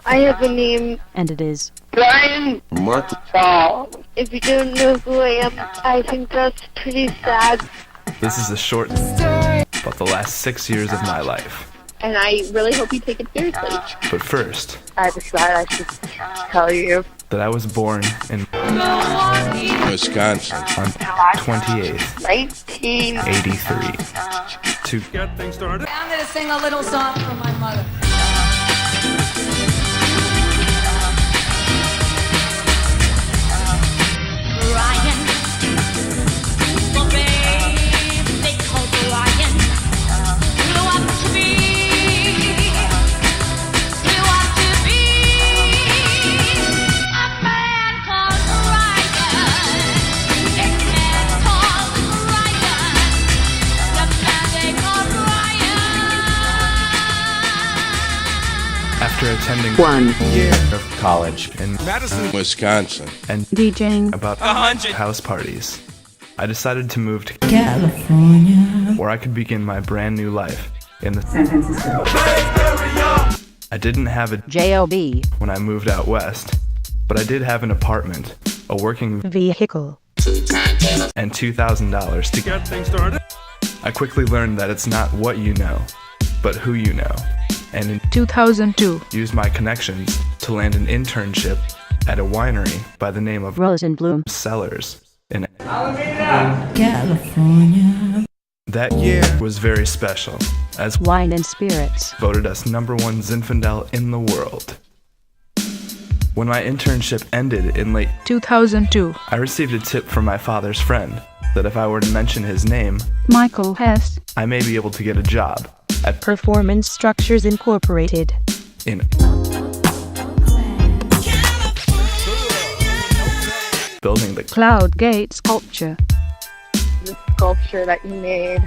I have a name. And it is Brian. Mark. If you don't know who I am, I think that's pretty sad. This is a short story about the last 6 years of my life. And I really hope you take it seriously. But first, I decided I should tell you that I was born in Wisconsin on 28th, 1983. To get things started. I'm gonna sing a little song for my mother. Brian, the babe they call Brian, grew up to be a man called Brian. A man called Brian. The man they call Brian. After attending 1 year of college in Madison, Wisconsin, and DJing about 100 house parties, I decided to move to California, where I could begin my brand new life in the San Francisco. I didn't have a JOB when I moved out west, but I did have an apartment, a working vehicle. and $2,000 to get things started. I quickly learned that it's not what you know, but who you know, and in 2002. used my connections to land an internship at a winery by the name of Rose and Bloom. Cellars. In California. that year was very special, as Wine and Spirits. voted us #1 Zinfandel in the world. When my internship ended in late 2002. I received a tip from my father's friend that if I were to mention his name, Michael Hess. I may be able to get a job at Performance Structures Incorporated. in building the Cloud Gate Sculpture. The sculpture that you made.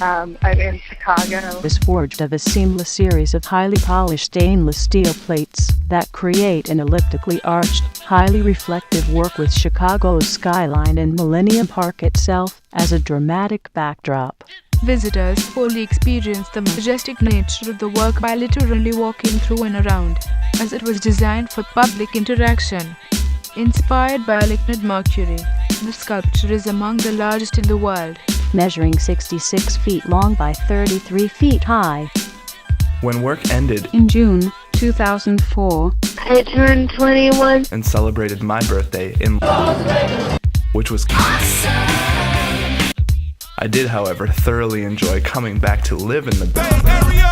I'm in Chicago. Is forged of a seamless series of highly polished stainless steel plates that create an elliptically arched, highly reflective work with Chicago's skyline and Millennium Park itself as a dramatic backdrop. Visitors fully experience the majestic nature of the work by literally walking through and around, as it was designed for public interaction. Inspired by liquid mercury, the sculpture is among the largest in the world. Measuring 66 feet long by 33 feet high. when work ended In June 2004, I turned 21. and celebrated my birthday in which was I did, however, thoroughly enjoy coming back to live in the Bay Area,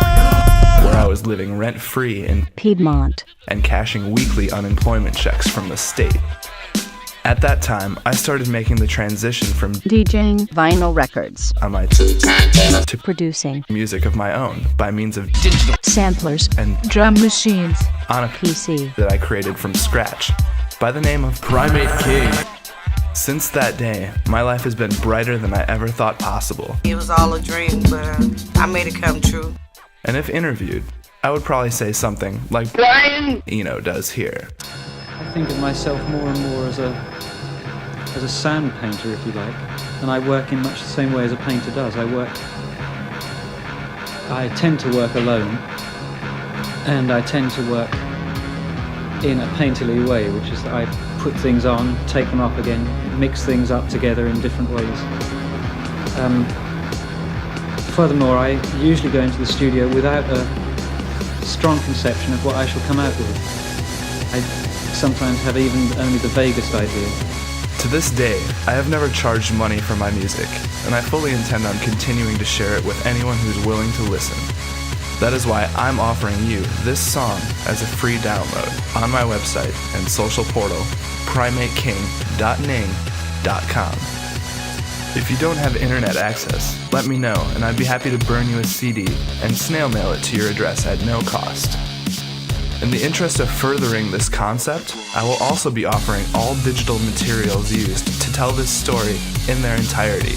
where I was living rent-free Piedmont. and cashing weekly unemployment checks from the state. At that time, I started making the transition from DJing vinyl records. I might to Producing music of my own by means of digital samplers. and drum machines. on a PC. that I created from scratch by the name of Primate King. Since that day, my life has been brighter than I ever thought possible. It was all a dream, but I made it come true. And if interviewed, I would probably say something like Brian. Eno does here. I think of myself more and more as a sound painter, if you like, and I work in much the same way as a painter does. I tend to work alone, and I tend to work in a painterly way, which is that I put things on, take them off again, mix things up together in different ways. Furthermore, I usually go into the studio without a strong conception of what I shall come out with. I sometimes have even only the vaguest idea. To this day, I have never charged money for my music, and I fully intend on continuing to share it with anyone who's willing to listen. That is why I'm offering you this song as a free download on my website and social portal, primateking.ning.com. If you don't have internet access, let me know, and I'd be happy to burn you a CD and snail mail it to your address at no cost. In the interest of furthering this concept, I will also be offering all digital materials used to tell this story in their entirety,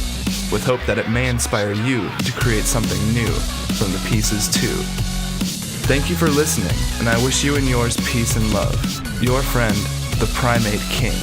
with hope that it may inspire you to create something new from the pieces too. Thank you for listening, and I wish you and yours peace and love. Your friend, the Primate King.